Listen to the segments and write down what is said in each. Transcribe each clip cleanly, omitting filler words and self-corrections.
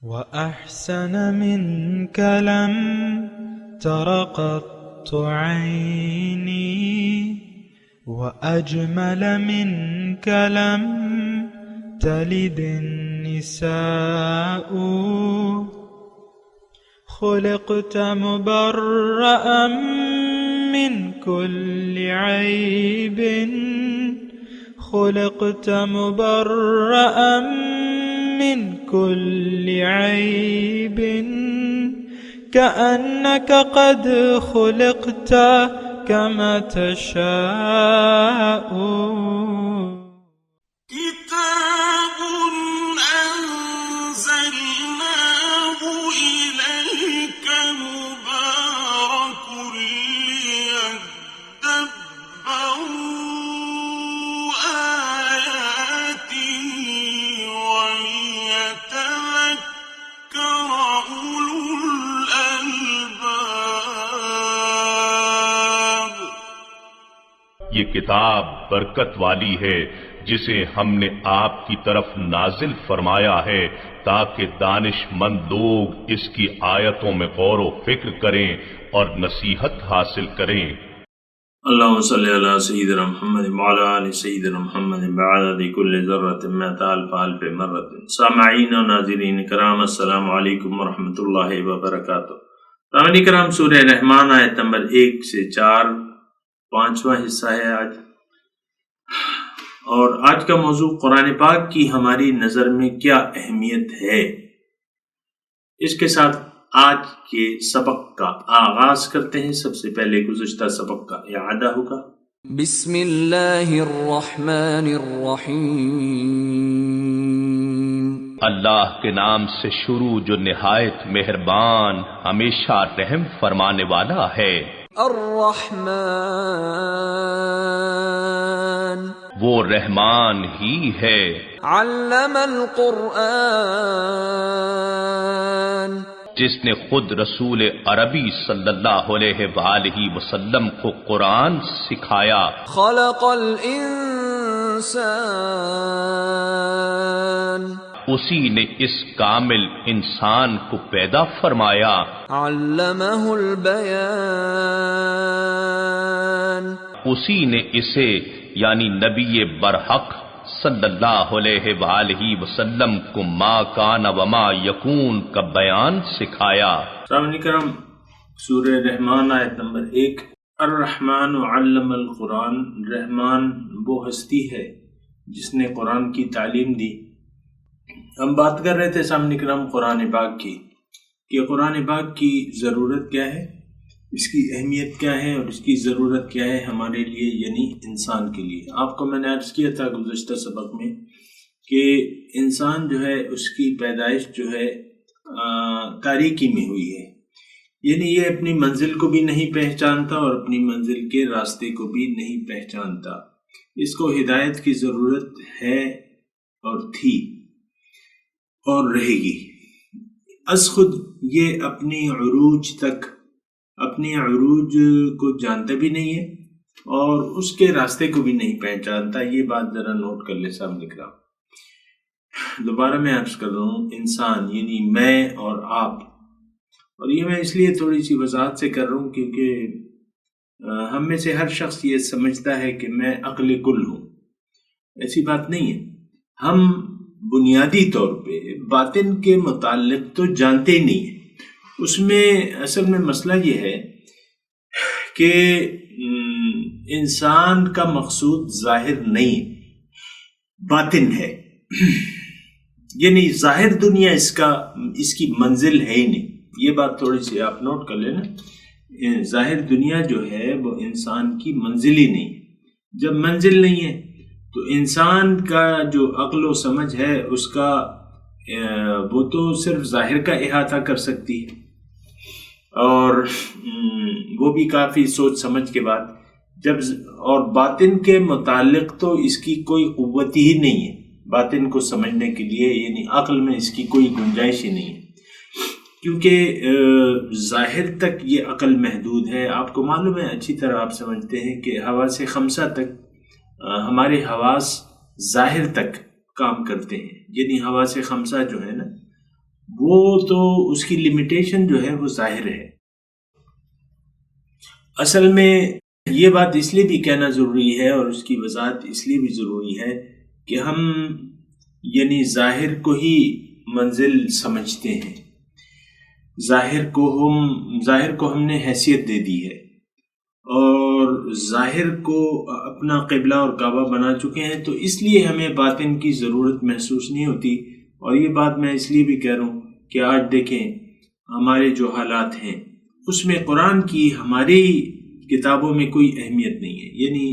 وأحسن منك لم تر قط عيني وأجمل منك لم تلد النساء خلقت مبرأ من كل عيب خلقت مبرأ من كل عيب كأنك قد خلقت كما تشاء كتاب أنزلناه إليك مبارك ليدبروا آياته وليتذكر أولو الألباب۔ یہ کتاب برکت والی ہے جسے ہم نے آپ کی طرف نازل فرمایا ہے تاکہ دانش مند لوگ اس کی آیتوں میں غور و فکر کریں اور نصیحت حاصل کریں۔ اللهم صل على سيدنا محمد وعلى آل سيدنا محمد بعدد كل ذرة مئة ألف ألف مرة۔ سامعین و ناظرین کرام، السلام علیکم ورحمۃ اللہ وبرکاتہ۔ سامعین کرام، سورہ رحمان آیت نمبر 1 سے 4 5واں حصہ ہے آج، اور آج کا موضوع قرآن پاک کی ہماری نظر میں کیا اہمیت ہے۔ اس کے ساتھ آج کے سبق کا آغاز کرتے ہیں۔ سب سے پہلے گزشتہ سبق کا اعادہ ہوگا۔ بسم اللہ الرحمن الرحیم، اللہ کے نام سے شروع جو نہایت مہربان ہمیشہ رحم فرمانے والا ہے۔ الرحمن وہ رحمان ہی ہے۔ علم القرآن جس نے خود رسول عربی صلی اللہ علیہ وآلہ وسلم کو قرآن سکھایا۔ خلق الانسان اسی نے اس کامل انسان کو پیدا فرمایا۔ علمہ البیان اسی نے اسے یعنی نبی برحق صلی اللہ علیہ وآلہ وسلم کو ما کان وما یکون کا بیان سکھایا۔ سامعین کرام، سورہ رحمان آیت نمبر 1۔ الرحمن علم القرآن، رحمان وہ ہستی ہے جس نے قرآن کی تعلیم دی۔ ہم بات کر رہے تھے سامعین کرام قرآن پاک کی، کہ قرآن پاک کی ضرورت کیا ہے، اس کی اہمیت کیا ہے، اور اس کی ضرورت کیا ہے ہمارے لیے یعنی انسان کے لیے۔ آپ کو میں نے عرض کیا تھا گزشتہ سبق میں کہ انسان جو ہے اس کی پیدائش جو ہے تاریکی میں ہوئی ہے، یعنی یہ اپنی منزل کو بھی نہیں پہچانتا اور اپنی منزل کے راستے کو بھی نہیں پہچانتا۔ اس کو ہدایت کی ضرورت ہے اور تھی اور رہے گی۔ از خود یہ اپنی عروج کو جانتا بھی نہیں ہے اور اس کے راستے کو بھی نہیں پہچانتا۔ یہ بات ذرا نوٹ کر لے سامنے کرام۔ دوبارہ میں عرض کر رہا ہوں، انسان یعنی میں اور آپ، اور یہ میں اس لیے تھوڑی سی وضاحت سے کر رہا ہوں کیونکہ ہم میں سے ہر شخص یہ سمجھتا ہے کہ میں عقل کل ہوں۔ ایسی بات نہیں ہے۔ ہم بنیادی طور پہ باطن کے متعلق تو جانتے ہی نہیں ہیں۔ اس میں اصل میں مسئلہ یہ ہے کہ انسان کا مقصود ظاہر نہیں باطن ہے، یعنی ظاہر دنیا اس کی منزل ہے ہی نہیں۔ یہ بات تھوڑی سی آپ نوٹ کر لینا، ظاہر دنیا جو ہے وہ انسان کی منزل ہی نہیں ہے۔ جب منزل نہیں ہے تو انسان کا جو عقل و سمجھ ہے اس کا وہ تو صرف ظاہر کا احاطہ کر سکتی ہے، اور وہ بھی کافی سوچ سمجھ کے بعد، اور باطن کے متعلق تو اس کی کوئی قوت ہی نہیں ہے باطن کو سمجھنے کے لیے، یعنی عقل میں اس کی کوئی گنجائش ہی نہیں ہے، کیونکہ ظاہر تک یہ عقل محدود ہے۔ آپ کو معلوم ہے، اچھی طرح آپ سمجھتے ہیں کہ حواس خمسہ تک، ہمارے حواس ظاہر تک کام کرتے ہیں، یعنی حواس خمسہ جو ہے نا وہ وہ تو اس کی لمیٹیشن جو ہے وہ ظاہر ہے. اصل میں یہ بات اس لیے بھی کہنا ضروری ہے اور اس کی وضاحت اس لیے بھی ضروری ہے کہ ہم یعنی ظاہر کو ہی منزل سمجھتے ہیں. ظاہر کو ہم نے حیثیت دے دی ہے اور ظاہر کو اپنا قبلہ اور کعبہ بنا چکے ہیں، تو اس لیے ہمیں باطن کی ضرورت محسوس نہیں ہوتی. اور یہ بات میں اس لیے بھی کہہ رہا ہوں کہ آج دیکھیں ہمارے جو حالات ہیں اس میں قرآن کی ہماری کتابوں میں کوئی اہمیت نہیں ہے. یعنی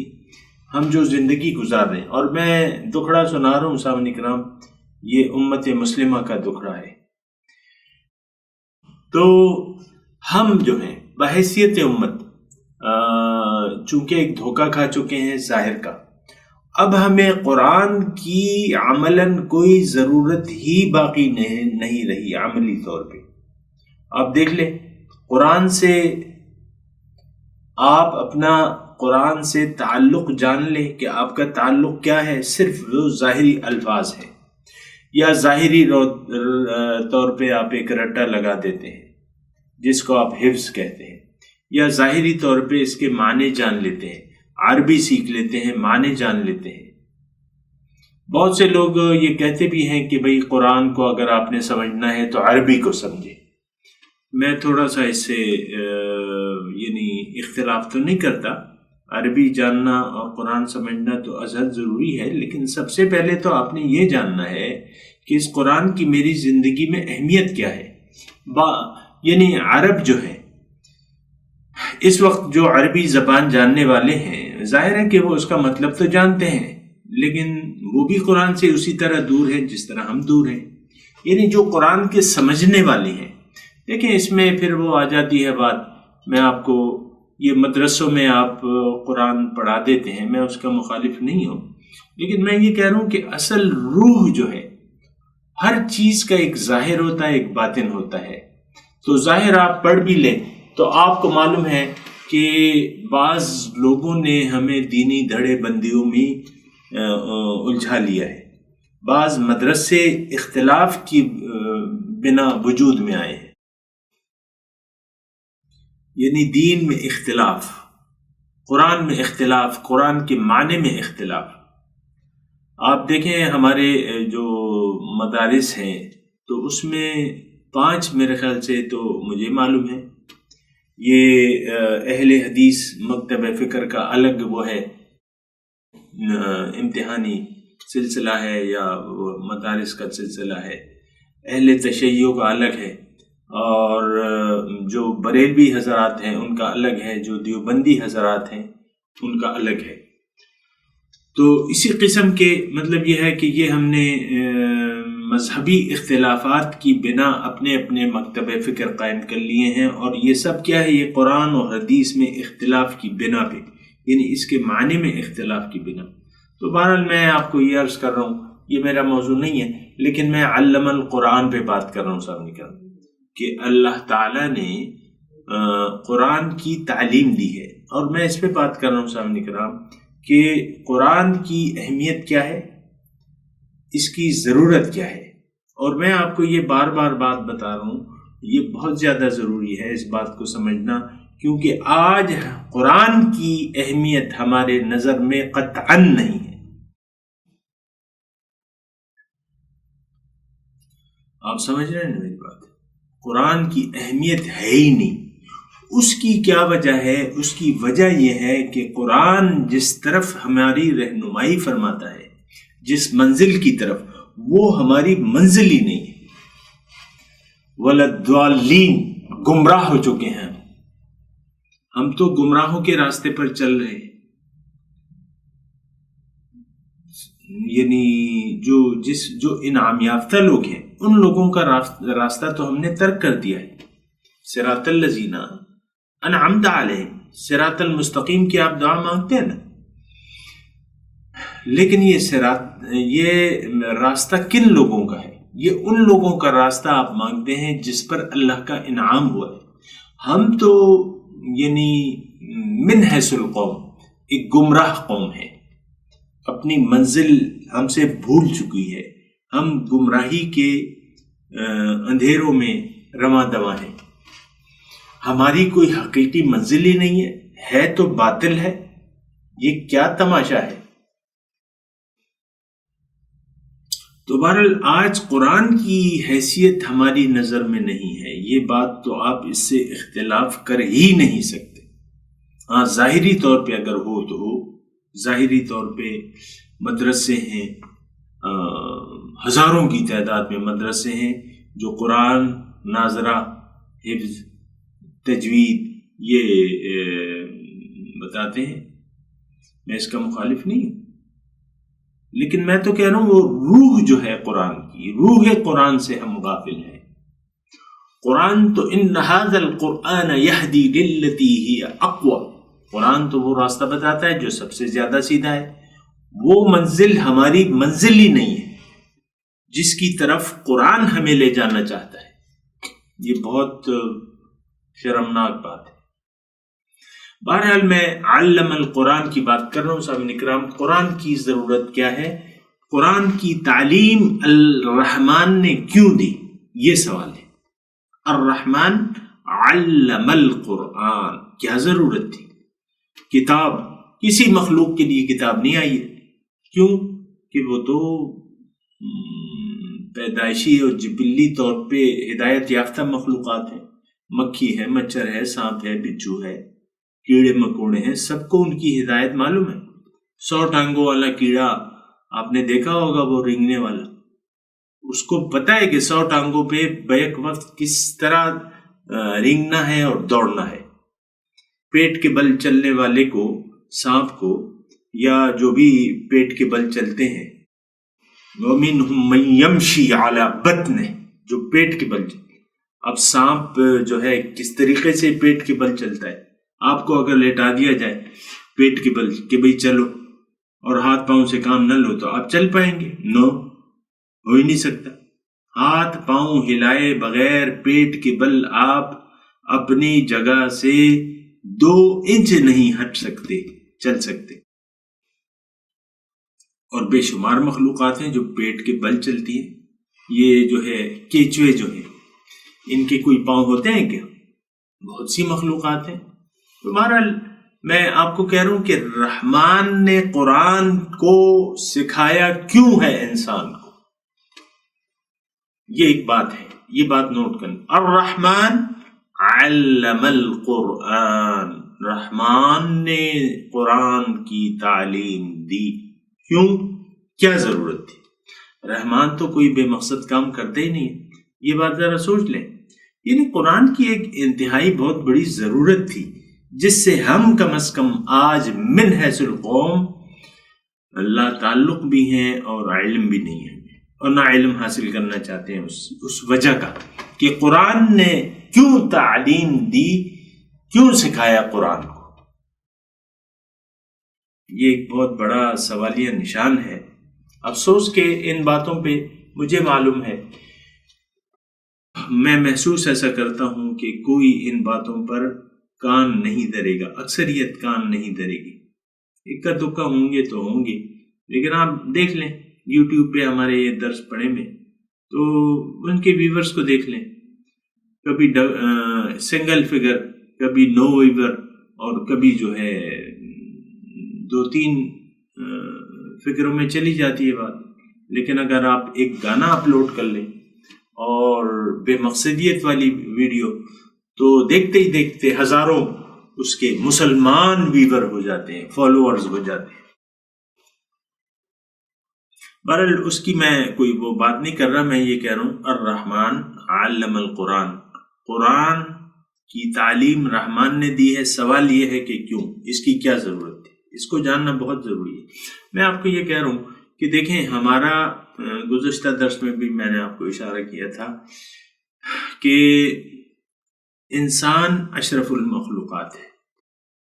ہم جو زندگی گزار رہے ہیں، اور میں دکھڑا سنا رہا ہوں سامعین کرام، یہ امت مسلمہ کا دکھڑا ہے. تو ہم جو ہیں بحیثیت امت چونکہ ایک دھوکہ کھا چکے ہیں ظاہر کا، اب ہمیں قرآن کی عملاً کوئی ضرورت ہی باقی نہیں رہی عملی طور پہ. آپ دیکھ لیں قرآن سے، آپ اپنا قرآن سے تعلق جان لیں کہ آپ کا تعلق کیا ہے. صرف وہ ظاہری الفاظ ہیں یا ظاہری طور پہ آپ ایک رٹا لگا دیتے ہیں جس کو آپ حفظ کہتے ہیں، یا ظاہری طور پہ اس کے معنی جان لیتے ہیں، عربی سیکھ لیتے ہیں، معنی جان لیتے ہیں. بہت سے لوگ یہ کہتے بھی ہیں کہ بھئی قرآن کو اگر آپ نے سمجھنا ہے تو عربی کو سمجھے. میں تھوڑا سا اس سے یعنی اختلاف تو نہیں کرتا. عربی جاننا اور قرآن سمجھنا تو ازحد ضروری ہے، لیکن سب سے پہلے تو آپ نے یہ جاننا ہے کہ اس قرآن کی میری زندگی میں اہمیت کیا ہے. یعنی عرب جو ہے اس وقت جو عربی زبان جاننے والے ہیں، ظاہر ہے کہ وہ اس کا مطلب تو جانتے ہیں، لیکن وہ بھی قرآن سے اسی طرح دور ہیں جس طرح ہم دور ہیں. یعنی جو قرآن کے سمجھنے والے ہیں. دیکھیں اس میں پھر وہ آ جاتی ہے بات، میں آپ کو یہ مدرسوں میں آپ قرآن پڑھا دیتے ہیں، میں اس کا مخالف نہیں ہوں، لیکن میں یہ کہہ رہا ہوں کہ اصل روح جو ہے، ہر چیز کا ایک ظاہر ہوتا ہے، ایک باطن ہوتا ہے. تو ظاہر آپ پڑھ بھی لیں تو آپ کو معلوم ہے کہ بعض لوگوں نے ہمیں دینی دھڑے بندیوں میں الجھا لیا ہے. بعض مدرسے اختلاف کی بنا وجود میں آئے ہیں، یعنی دین میں اختلاف، قرآن میں اختلاف، قرآن کے معنی میں اختلاف. آپ دیکھیں ہمارے جو مدارس ہیں تو اس میں 5 میرے خیال سے تو مجھے معلوم ہے، یہ اہل حدیث مکتب فکر کا الگ وہ ہے امتحانی سلسلہ ہے یا مدارس کا سلسلہ ہے، اہل تشیع کا الگ ہے، اور جو بریلوی حضرات ہیں ان کا الگ ہے، جو دیوبندی حضرات ہیں ان کا الگ ہے. تو اسی قسم کے مطلب یہ ہے کہ یہ ہم نے مذہبی اختلافات کی بنا اپنے اپنے مکتب فکر قائم کر لیے ہیں، اور یہ سب کیا ہے، یہ قرآن اور حدیث میں اختلاف کی بنا پہ، یعنی اس کے معنی میں اختلاف کی بنا. تو بہرحال میں آپ کو یہ عرض کر رہا ہوں، یہ میرا موضوع نہیں ہے، لیکن میں علم القرآن پہ بات کر رہا ہوں سامنے کا، کہ اللہ تعالیٰ نے قرآن کی تعلیم دی ہے. اور میں اس پہ بات کر رہا ہوں سامنے کرام کہ قرآن کی اہمیت کیا ہے، اس کی ضرورت کیا ہے. اور میں آپ کو یہ بار بار بات بتا رہا ہوں، یہ بہت زیادہ ضروری ہے اس بات کو سمجھنا، کیونکہ آج قرآن کی اہمیت ہمارے نظر میں قطعاً نہیں ہے. آپ سمجھ رہے ہیں میری بات؟ قرآن کی اہمیت ہے ہی نہیں. اس کی کیا وجہ ہے؟ اس کی وجہ یہ ہے کہ قرآن جس طرف ہماری رہنمائی فرماتا ہے، جس منزل کی طرف، وہ ہماری منزل ہی نہیں ہے. وَلَضَّالِّينَ، گمراہ ہو چکے ہیں ہم تو گمراہوں کے راستے پر چل رہے ہیں. یعنی جو انعام یافتہ لوگ ہیں ان لوگوں کا راستہ تو ہم نے ترک کر دیا ہے. صراط الذین انعمت علیہم، صراط المستقیم کی آپ دعا مانگتے ہیں نا، لیکن یہ راستہ کن لوگوں کا ہے؟ یہ ان لوگوں کا راستہ آپ مانگتے ہیں جس پر اللہ کا انعام ہوا ہے. ہم تو یعنی من حیث القوم ایک گمراہ قوم ہے، اپنی منزل ہم سے بھول چکی ہے. ہم گمراہی کے اندھیروں میں رواں دواں ہیں. ہماری کوئی حقیقی منزل ہی نہیں ہے تو باطل ہے. یہ کیا تماشا ہے؟ تو بہرحال آج قرآن کی حیثیت ہماری نظر میں نہیں ہے. یہ بات تو آپ اس سے اختلاف کر ہی نہیں سکتے. ہاں ظاہری طور پہ اگر ہو تو ہو. ظاہری طور پہ مدرسے ہیں، ہزاروں کی تعداد میں مدرسے ہیں جو قرآن، ناظرہ، حفظ، تجوید یہ بتاتے ہیں. میں اس کا مخالف نہیں ہوں، لیکن میں تو کہہ رہا ہوں وہ روح جو ہے قرآن کی، روح قرآن سے ہم غافل ہیں. قرآن تو ان ھذا القرآن یہدی للتی ہی اقوی، قرآن تو وہ راستہ بتاتا ہے جو سب سے زیادہ سیدھا ہے. وہ منزل ہماری منزل ہی نہیں ہے جس کی طرف قرآن ہمیں لے جانا چاہتا ہے. یہ بہت شرمناک بات ہے. بہرحال میں علم القرآن کی بات کر رہا ہوں. صاحب اکرام، قرآن کی ضرورت کیا ہے؟ قرآن کی تعلیم الرحمن نے کیوں دی؟ یہ سوال ہے. الرحمن علم القرآن، کیا ضرورت تھی؟ کتاب کسی مخلوق کے لیے کتاب نہیں آئی ہے. کیوں کہ وہ تو پیدائشی اور جبلی طور پہ ہدایت یافتہ مخلوقات ہیں. مکھی ہے، مچھر ہے، سانپ ہے، بچھو ہے، کیڑے مکوڑے ہیں، سب کو ان کی ہدایت معلوم ہے. 100 ٹانگوں والا کیڑا آپ نے دیکھا ہوگا، وہ رینگنے والا، اس کو پتا ہے کہ 100 ٹانگوں پہ بیک وقت کس طرح رینگنا ہے اور دوڑنا ہے. پیٹ کے بل چلنے والے کو، سانپ کو، یا جو بھی پیٹ کے بل چلتے ہیں، وَمِنْهُمْ مَنْ يَمْشِي عَلَى بَطْنِهِ، جو پیٹ کے بل چلتے. اب سانپ جو ہے کس طریقے سے پیٹ کے بل چلتا ہے؟ آپ کو اگر لیٹا دیا جائے پیٹ کے بل کہ بھئی چلو، اور ہاتھ پاؤں سے کام نہ لو، تو آپ چل پائیں گے؟ نو، ہو ہی نہیں سکتا. ہاتھ پاؤں ہلائے بغیر پیٹ کے بل آپ اپنی جگہ سے 2 انچ نہیں ہٹ سکتے، چل سکتے. اور بے شمار مخلوقات ہیں جو پیٹ کے بل چلتی ہیں. یہ جو ہے کیچوے جو ہیں، ان کے کوئی پاؤں ہوتے ہیں کیا؟ بہت سی مخلوقات ہیں. تو بہرحال میں آپ کو کہہ رہا ہوں کہ رحمان نے قرآن کو سکھایا کیوں ہے انسان کو. یہ ایک بات ہے، یہ بات نوٹ کرنا. الرحمن علم القرآن، رحمان نے قرآن کی تعلیم دی. کیوں؟ کیا ضرورت تھی؟ رحمان تو کوئی بے مقصد کام کرتے ہی نہیں. یہ بات ذرا سوچ لیں. یعنی قرآن کی ایک انتہائی بہت بڑی ضرورت تھی جس سے ہم کم از کم آج من حیث القوم لا تعلق بھی ہیں اور علم بھی نہیں ہے، اور نہ علم حاصل کرنا چاہتے ہیں. اس وجہ کا کہ قرآن نے کیوں تعلیم دی، کیوں سکھایا قرآن کو. یہ ایک بہت بڑا سوالیہ نشان ہے. افسوس کہ ان باتوں پہ مجھے معلوم ہے، میں محسوس ایسا کرتا ہوں کہ کوئی ان باتوں پر کان نہیں دھرے گا. اکثریت کان نہیں دھرے گی. اکا دکا ہوں گے تو ہوں گے، لیکن آپ دیکھ لیں یوٹیوب پہ ہمارے یہ درس پڑھے میں، تو ان کے ویورز کو دیکھ لیں. کبھی سنگل فگر، کبھی نو ویور، اور کبھی جو ہے 2-3 فکروں میں چلی جاتی ہے بات. لیکن اگر آپ ایک گانا اپلوڈ کر لیں اور بے مقصدیت والی ویڈیو، تو دیکھتے ہی دیکھتے ہزاروں اس کے مسلمان ویور ہو جاتے ہیں، فالوورز ہو جاتے ہیں. بہرحال اس کی میں کوئی وہ بات نہیں کر رہا. میں یہ کہہ رہا ہوں الرحمن علم القرآن، قرآن کی تعلیم رحمان نے دی ہے. سوال یہ ہے کہ کیوں، اس کی کیا ضرورت تھی؟ اس کو جاننا بہت ضروری ہے. میں آپ کو یہ کہہ رہا ہوں کہ دیکھیں، ہمارا گزشتہ درس میں بھی میں نے آپ کو اشارہ کیا تھا کہ انسان اشرف المخلوقات ہے.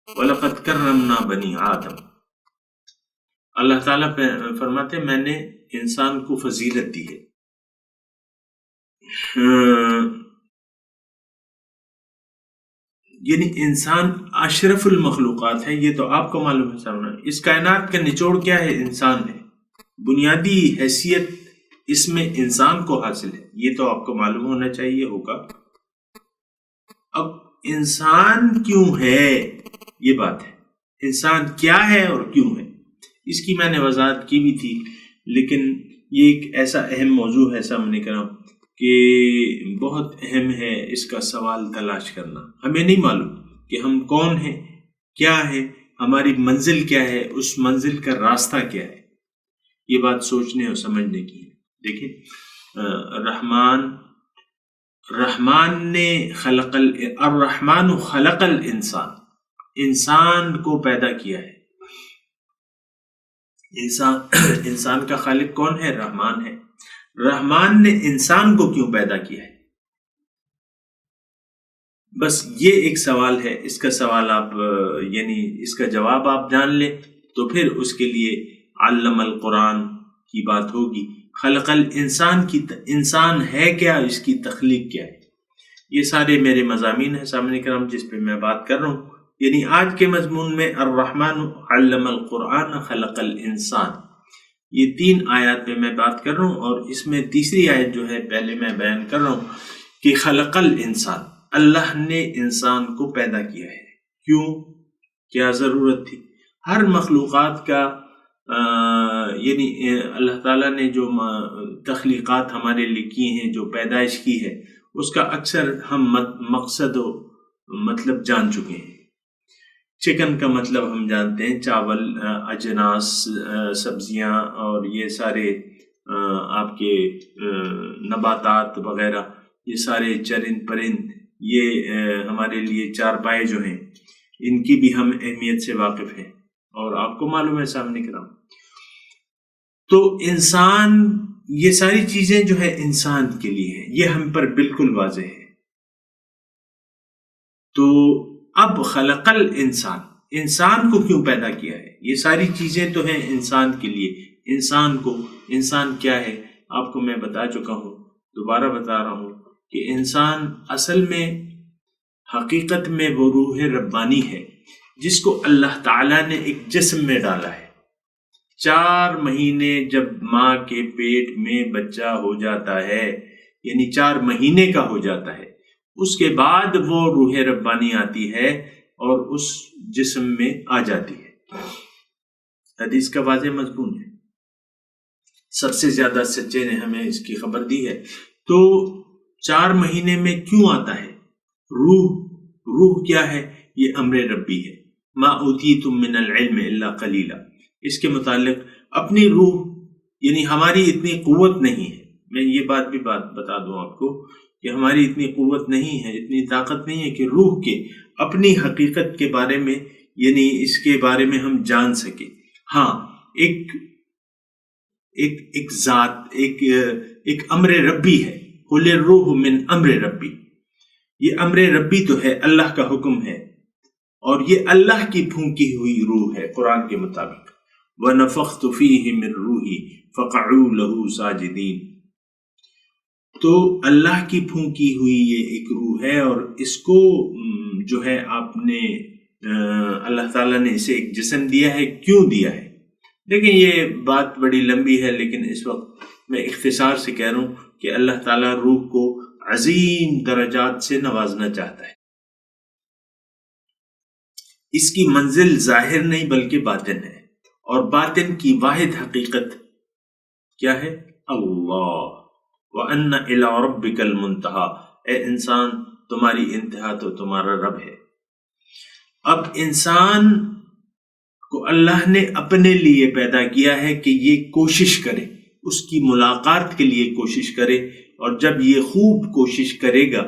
وَلَقَدْ كَرَّمْنَا بَنِي آدم. اللہ تعالیٰ فرماتے میں نے انسان کو فضیلت دی ہے. یعنی انسان اشرف المخلوقات ہے. یہ تو آپ کو معلوم ہے. اس کائنات کا نچوڑ کیا ہے؟ انسان ہے. بنیادی حیثیت اس میں انسان کو حاصل ہے، یہ تو آپ کو معلوم ہونا چاہیے ہوگا۔ اب انسان کیوں ہے، یہ بات ہے، انسان کیا ہے اور کیوں ہے، اس کی میں نے وضاحت کی بھی تھی، لیکن یہ ایک ایسا اہم موضوع ہے سامنے کرام کہ بہت اہم ہے اس کا سوال تلاش کرنا۔ ہمیں نہیں معلوم کہ ہم کون ہیں، کیا ہے، ہماری منزل کیا ہے، اس منزل کا راستہ کیا ہے، یہ بات سوچنے اور سمجھنے کی ہے۔ دیکھیں، رحمان نے الرحمن خلق الانسان، انسان کو پیدا کیا ہے۔ انسان کا خالق کون ہے؟ رحمان ہے۔ رحمان نے انسان کو کیوں پیدا کیا ہے؟ بس یہ ایک سوال ہے، اس کا سوال آپ یعنی اس کا جواب آپ جان لیں تو پھر اس کے لیے علم القرآن کی بات ہوگی۔ خلق الانسان کی انسان ہے کیا، اس کی تخلیق کیا ہے، یہ سارے میرے مضامین ہیں سامنے کرام جس پہ میں بات کر رہا ہوں۔ یعنی آج کے مضمون میں الرحمن علم القرآن خلق الانسان، یہ 3 آیات پہ میں بات کر رہا ہوں، اور اس میں تیسری آیت جو ہے پہلے میں بیان کر رہا ہوں کہ خلق الانسان، اللہ نے انسان کو پیدا کیا ہے۔ کیوں؟ کیا ضرورت تھی؟ ہر مخلوقات کا یعنی اللہ تعالیٰ نے جو تخلیقات ہمارے لیے کی ہیں، جو پیدائش کی ہے، اس کا اکثر ہم مقصد و مطلب جان چکے ہیں۔ چکن کا مطلب ہم جانتے ہیں، چاول، اجناس، سبزیاں اور یہ سارے آپ کے نباتات وغیرہ، یہ سارے چرند پرند، یہ ہمارے لیے چارپائے جو ہیں، ان کی بھی ہم اہمیت سے واقف ہیں، اور آپ کو معلوم ہے سامنے کرام۔ تو انسان، یہ ساری چیزیں جو ہے انسان کے لیے ہیں، یہ ہم پر بالکل واضح ہے۔ تو اب خلق الانسان، انسان کو کیوں پیدا کیا ہے؟ یہ ساری چیزیں تو ہیں انسان کے لیے۔ انسان کیا ہے آپ کو میں بتا چکا ہوں، دوبارہ بتا رہا ہوں کہ انسان اصل میں حقیقت میں وہ روح ربانی ہے جس کو اللہ تعالیٰ نے ایک جسم میں ڈالا ہے۔ 4 مہینے جب ماں کے پیٹ میں بچہ ہو جاتا ہے، یعنی 4 مہینے کا ہو جاتا ہے، اس کے بعد وہ روح ربانی آتی ہے اور اس جسم میں آ جاتی ہے۔ حدیث کا واضح مضمون ہے، سب سے زیادہ سچے نے ہمیں اس کی خبر دی ہے۔ تو 4 مہینے میں کیوں آتا ہے؟ روح کیا ہے؟ یہ امر ربی ہے۔ ما اوتیتم من العلم الا قلیلا، اس کے متعلق اپنی روح، یعنی ہماری اتنی قوت نہیں ہے، میں یہ بات بتا دوں آپ کو کہ ہماری اتنی قوت نہیں ہے، اتنی طاقت نہیں ہے کہ روح کے اپنی حقیقت کے بارے میں، یعنی اس کے بارے میں ہم جان سکیں۔ ہاں، ایک ذات، ایک امر ربی ہے، قل الروح من امر ربی، یہ امر ربی تو ہے، اللہ کا حکم ہے، اور یہ اللہ کی پھونکی ہوئی روح ہے قرآن کے مطابق۔ وَنَفَخْتُ فِيهِ مِن رُوحِي فَقَعُوا لَهُ سَاجِدِينَ، تو اللہ کی پھونکی ہوئی یہ ایک روح ہے، اور اس کو جو ہے آپ نے اللہ تعالیٰ نے اسے ایک جسم دیا ہے۔ کیوں دیا ہے؟ دیکھیں، یہ بات بڑی لمبی ہے، لیکن اس وقت میں اختصار سے کہہ رہا ہوں کہ اللہ تعالیٰ روح کو عظیم درجات سے نوازنا چاہتا ہے۔ اس کی منزل ظاہر نہیں بلکہ باطن ہے، اور باطن کی واحد حقیقت کیا ہے؟ اللہ۔ وَأَنَّ إِلَىٰ رَبِّكَ الْمُنْتَهَىٰ، اے انسان تمہاری انتہا تو تمہارا رب ہے۔ اب انسان کو اللہ نے اپنے لیے پیدا کیا ہے کہ یہ کوشش کرے، اس کی ملاقات کے لیے کوشش کرے، اور جب یہ خوب کوشش کرے گا،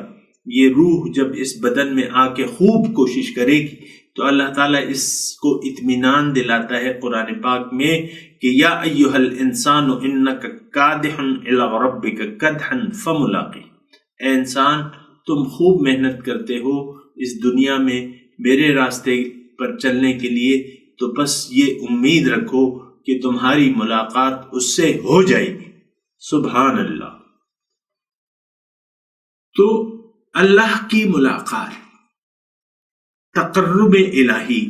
یہ روح جب اس بدن میں آ کے خوب کوشش کرے گی، تو اللہ تعالیٰ اس کو اطمینان دلاتا ہے قرآن پاک میں کہ یا ایھا الانسان انک کادح الی ربک کدحا فملاقی، اے انسان تم خوب محنت کرتے ہو اس دنیا میں میرے راستے پر چلنے کے لیے، تو بس یہ امید رکھو کہ تمہاری ملاقات اس سے ہو جائے گی۔ سبحان اللہ۔ تو اللہ کی ملاقات، تقرب الہی،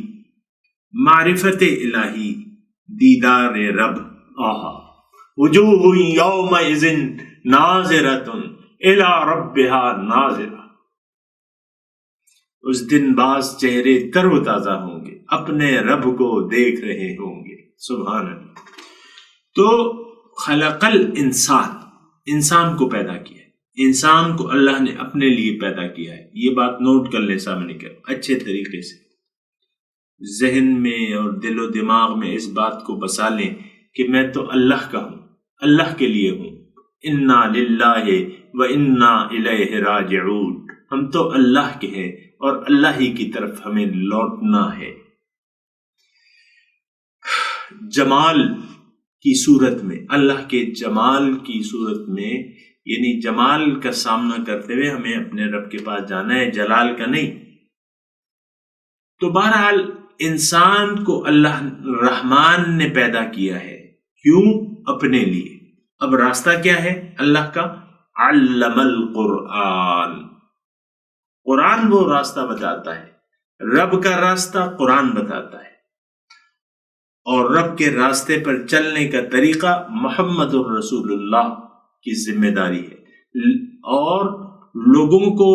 معرفت الہی، دیدار رب، وجوہ یومئذ ناظرۃ الی ربہا ناظرہ، اس دن بعض چہرے تر و تازہ ہوں گے، اپنے رب کو دیکھ رہے ہوں گے۔ سبحان اللہ۔ تو خلق الانسان، انسان کو پیدا کیا ہے، انسان کو اللہ نے اپنے لیے پیدا کیا ہے۔ یہ بات نوٹ کر لیں سامنے کر اچھے طریقے سے، ذہن میں اور دل و دماغ میں اس بات کو بسا لیں کہ میں تو اللہ کا ہوں، اللہ کے لیے ہوں۔ انا للہ و انا الیہ راجعون، ہم تو اللہ کے ہیں اور اللہ ہی کی طرف ہمیں لوٹنا ہے۔ جمال کی صورت میں، اللہ کے جمال کی صورت میں، یعنی جمال کا سامنا کرتے ہوئے ہمیں اپنے رب کے پاس جانا ہے، جلال کا نہیں۔ تو بہرحال انسان کو اللہ رحمان نے پیدا کیا ہے، کیوں؟ اپنے لیے۔ اب راستہ کیا ہے اللہ کا؟ علم القرآن، قرآن وہ راستہ بتاتا ہے، رب کا راستہ قرآن بتاتا ہے، اور رب کے راستے پر چلنے کا طریقہ محمد الرسول اللہ کی ذمہ داری ہے، اور لوگوں کو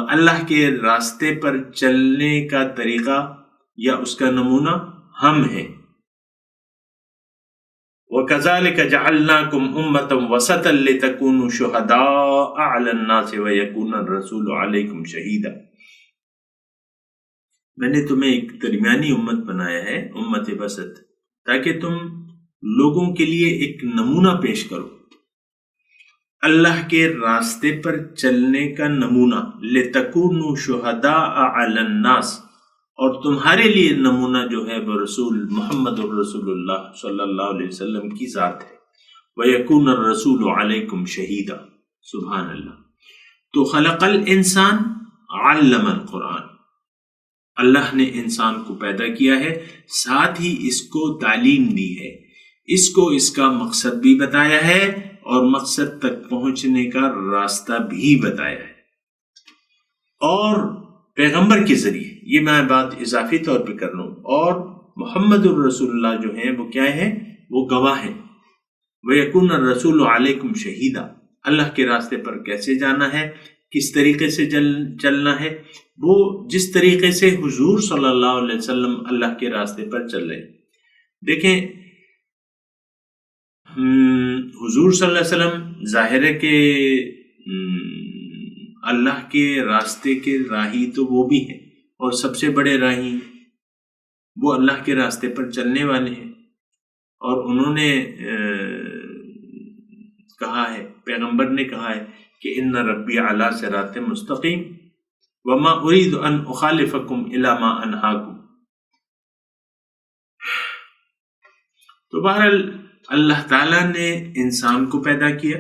اللہ کے راستے پر چلنے کا طریقہ یا اس کا نمونہ ہم ہیں۔ وَكَذَلِكَ جَعَلْنَاكُمْ أُمَّةً وَسَطًا لِتَكُونُوا شُهَدَاءَ عَلَى النَّاسِ وَيَكُونَ الرَّسُولُ عَلَيْكُمْ شَهِيدًا، میں نے تمہیں ایک درمیانی امت بنایا ہے، امت وسط، تاکہ تم لوگوں کے لیے ایک نمونہ پیش کرو، اللہ کے راستے پر چلنے کا نمونہ۔ لِتَكُونُوا شُهَدَاءَ عَلَى النَّاسِ، اور تمہارے لیے نمونہ جو ہے وہ رسول محمد الرسول اللہ صلی اللہ علیہ وسلم کی ذات ہے۔ وَيَكُونَ الرَّسُولُ عَلَيْكُمْ شَهِيدًا، سبحان اللہ۔ تو خلق الانسان علم القرآن، اللہ نے انسان کو پیدا کیا ہے، ساتھ ہی اس کو تعلیم دی ہے، اس کو اس کا مقصد بھی بتایا ہے اور مقصد تک پہنچنے کا راستہ بھی بتایا ہے، اور پیغمبر کے ذریعے، یہ میں بات اضافی طور پہ کر لوں، اور محمد الرسول اللہ جو ہیں وہ کیا ہیں؟ وہ گواہ ہیں۔ وَيَكُونَ الرَّسُولُ عَلَيْكُمْ شَهِيدًا، اللہ کے راستے پر کیسے جانا ہے، کس طریقے سے چلنا ہے، وہ جس طریقے سے حضور صلی اللہ علیہ وسلم اللہ کے راستے پر چل رہے۔ دیکھیں حضور صلی اللہ علیہ وسلم ظاہر ہے کہ اللہ کے راستے کے راہی تو وہ بھی ہیں، اور سب سے بڑے راہی وہ اللہ کے راستے پر چلنے والے ہیں، اور انہوں نے کہا ہے، پیغمبر نے کہا ہے کہ ان ربی علی صراط مستقیم وما اريد ان اخالفکم الی ما انہاکم۔ تو بہرحال اللہ تعالیٰ نے انسان کو پیدا کیا،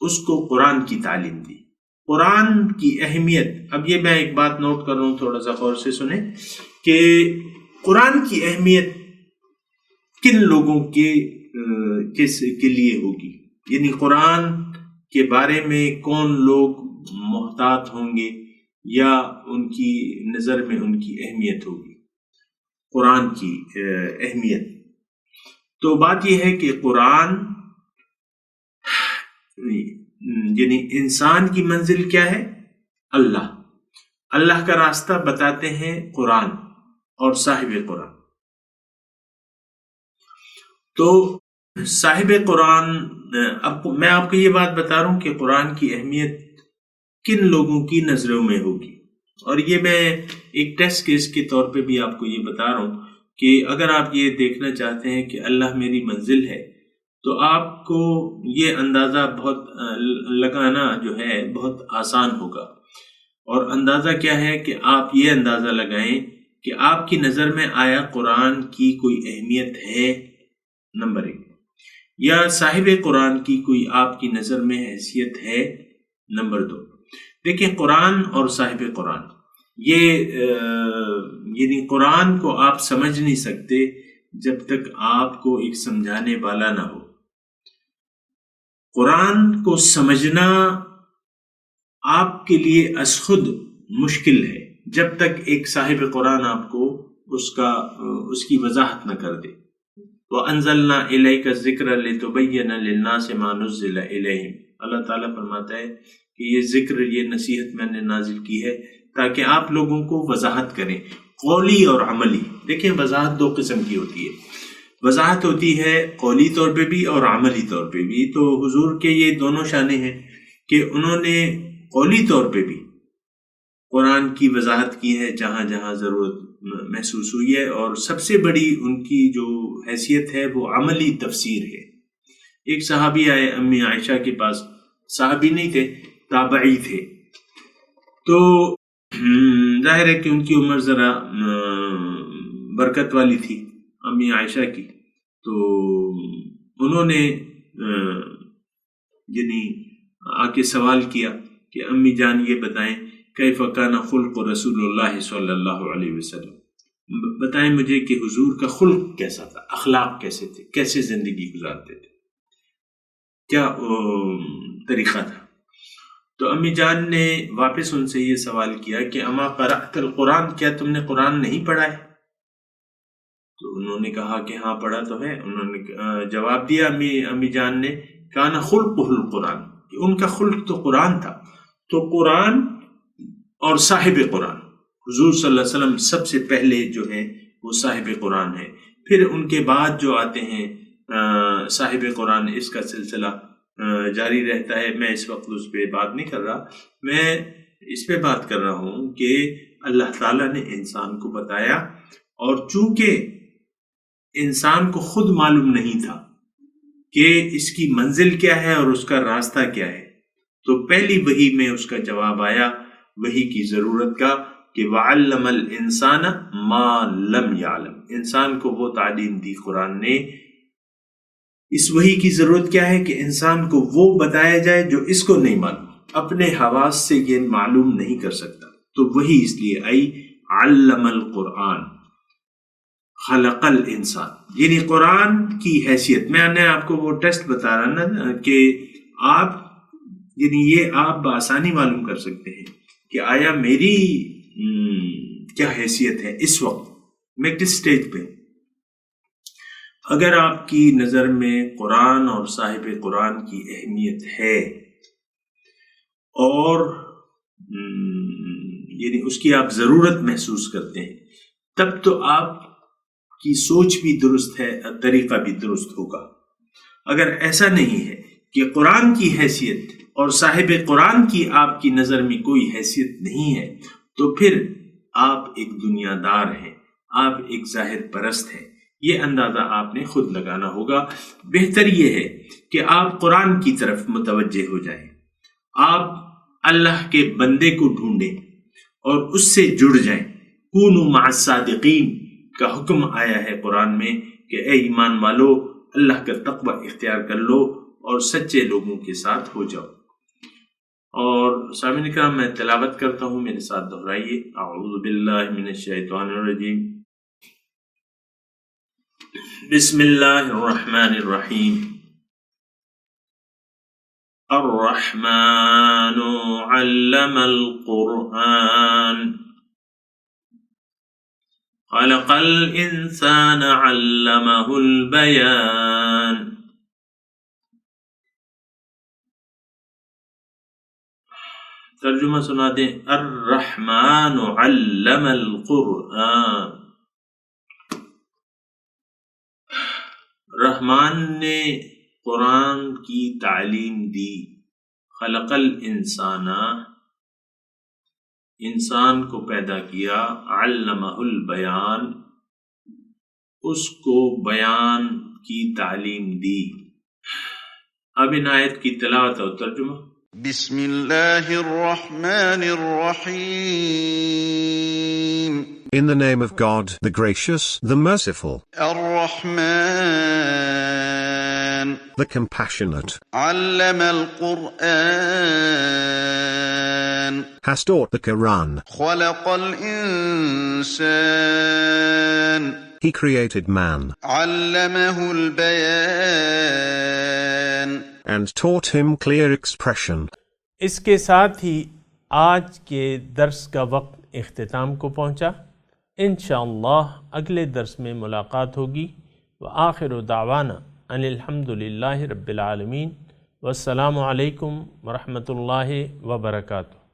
اس کو قرآن کی تعلیم دی، قرآن کی اہمیت۔ اب یہ میں ایک بات نوٹ کر رہا ہوں، تھوڑا سا غور سے سنیں کہ قرآن کی اہمیت کن لوگوں کے لیے ہوگی، یعنی قرآن کے بارے میں کون لوگ محتاط ہوں گے یا ان کی نظر میں ان کی اہمیت ہوگی، قرآن کی اہمیت۔ تو بات یہ ہے کہ قرآن یعنی انسان کی منزل کیا ہے؟ اللہ، اللہ کا راستہ بتاتے ہیں قرآن اور صاحب قرآن۔ تو صاحب قرآن، اب میں آپ کو یہ بات بتا رہا ہوں کہ قرآن کی اہمیت کن لوگوں کی نظروں میں ہوگی، اور یہ میں ایک ٹیسٹ کیس کے طور پہ بھی آپ کو یہ بتا رہا ہوں کہ اگر آپ یہ دیکھنا چاہتے ہیں کہ اللہ میری منزل ہے، تو آپ کو یہ اندازہ بہت لگانا جو ہے بہت آسان ہوگا، اور اندازہ کیا ہے کہ آپ یہ اندازہ لگائیں کہ آپ کی نظر میں آیا قرآن کی کوئی اہمیت ہے، نمبر 1، یا صاحب قرآن کی کوئی آپ کی نظر میں حیثیت ہے، نمبر 2۔ دیکھیں قرآن اور صاحب قرآن، یہ یعنی قرآن کو آپ سمجھ نہیں سکتے جب تک آپ کو ایک سمجھانے والا نہ ہو۔ قرآن کو سمجھنا آپ کے لیے از خود مشکل ہے جب تک ایک صاحب قرآن آپ کو اس کی وضاحت نہ کر دے۔ وَأَنزَلْنَا إِلَيْكَ الذِّكْرَ لِتُبَيِّنَ لِلنَّاسِ مَا نُزِّلَ إِلَيْهِمْ. اللہ تعالیٰ فرماتا ہے کہ یہ ذکر، یہ نصیحت میں نے نازل کی ہے تاکہ آپ لوگوں کو وضاحت کریں، قولی اور عملی. دیکھیں وضاحت دو قسم کی ہوتی ہے، وضاحت ہوتی ہے قولی طور پہ بھی اور عملی طور پہ بھی. تو حضور کے یہ دونوں شانیں ہیں کہ انہوں نے قولی طور پہ بھی قرآن کی وضاحت کی ہے جہاں جہاں ضرورت محسوس ہوئی ہے، اور سب سے بڑی ان کی جو حیثیت ہے وہ عملی تفسیر ہے. ایک صحابی آئے امی عائشہ کے پاس، صحابی نہیں تھے، تابعی تھے. تو ظاہر ہے کہ ان کی عمر ذرا برکت والی تھی امی عائشہ کی. تو انہوں نے یعنی آ کے سوال کیا کہ امی جان یہ بتائیں کیف کان خلق رسول اللہ صلی اللہ علیہ وسلم، بتائیں مجھے کہ حضور کا خلق کیسا تھا، اخلاق کیسے تھے، کیسے زندگی گزارتے تھے، کیا طریقہ تھا. تو امی جان نے واپس ان سے یہ سوال کیا کہ اما قرأت القرآن، کیا تم نے قرآن نہیں پڑھا ہے؟ تو انہوں نے کہا کہ ہاں پڑھا تو ہے. انہوں نے جواب دیا امی جان نے، کان خلقہ القرآن، کہ ان کا خلق تو قرآن تھا. تو قرآن اور صاحب قرآن، حضور صلی اللہ علیہ وسلم سب سے پہلے جو ہیں وہ صاحب قرآن ہے. پھر ان کے بعد جو آتے ہیں صاحب قرآن، اس کا سلسلہ جاری رہتا ہے. میں اس وقت اس پہ بات نہیں کر رہا، میں اس پہ بات کر رہا ہوں کہ اللہ تعالیٰ نے انسان کو بتایا، اور چونکہ انسان کو خود معلوم نہیں تھا کہ اس کی منزل کیا ہے اور اس کا راستہ کیا ہے، تو پہلی وحی میں اس کا جواب آیا وحی کی ضرورت کا کہ وَعَلَّمَ الْإِنسَانَ مَا لَمْ يَعْلَمْ. انسان کو وہ تعلیم دی قرآن نے. اس وحی کی ضرورت کیا ہے کہ انسان کو وہ بتایا جائے جو اس کو نہیں معلوم، اپنے حواس سے یہ معلوم نہیں کر سکتا. تو وحی اس لیے آئی علم القرآن خلق الانسان، یعنی قرآن کی حیثیت. میں نے آپ کو وہ ٹیسٹ بتا رہا نا کہ آپ یعنی یہ آپ بآسانی معلوم کر سکتے ہیں کہ آیا میری کیا حیثیت ہے اس وقت، میں کس سٹیج پہ. اگر آپ کی نظر میں قرآن اور صاحب قرآن کی اہمیت ہے اور یعنی اس کی آپ ضرورت محسوس کرتے ہیں، تب تو آپ کی سوچ بھی درست ہے، طریقہ بھی درست ہوگا. اگر ایسا نہیں ہے کہ قرآن کی حیثیت اور صاحب قرآن کی آپ کی نظر میں کوئی حیثیت نہیں ہے، تو پھر آپ ایک دنیا دار ہیں، آپ ایک ظاہر پرست ہیں. یہ اندازہ آپ نے خود لگانا ہوگا. بہتر یہ ہے کہ آپ قرآن کی طرف متوجہ ہو جائیں، آپ اللہ کے بندے کو ڈھونڈیں اور اس سے جڑ جائیں. کونوا مع الصادقین کا حکم آیا ہے قرآن میں کہ اے ایمان والو اللہ کا تقوی اختیار کر لو اور سچے لوگوں کے ساتھ ہو جاؤ. اور سامعین کرام، میں تلاوت کرتا ہوں، میرے ساتھ دہرائیے. اعوذ باللہ من الشیطان الرجیم، بسم اللہ الرحمن الرحیم. الرحمن علم القرآن خلق الانسان علمہ البیان. ترجمہ سنا دیں. الرحمن علم القرآن، رحمان نے قرآن کی تعلیم دی. خلق الانسان، انسان کو پیدا کیا. علمہ البیان، اس کو بیان کی تعلیم دی. اب ان آیت کی تلاوت اور ترجمہ. بسم اللہ الرحمن الرحیم. In the name of God, the gracious, the merciful, الرحمن، the compassionate, علم القرآن، has taught the Quran. خلق الإنسان، He created man, علمه البيان، and taught him clear expression. اس کے ساتھ ہی آج کے درس کا وقت اختتام کو پہنچا. انشاءاللہ اگلے درس میں ملاقات ہوگی. وآخر دعوانا ان الحمد للہ رب العالمین، والسلام علیکم ورحمۃ اللہ وبرکاتہ۔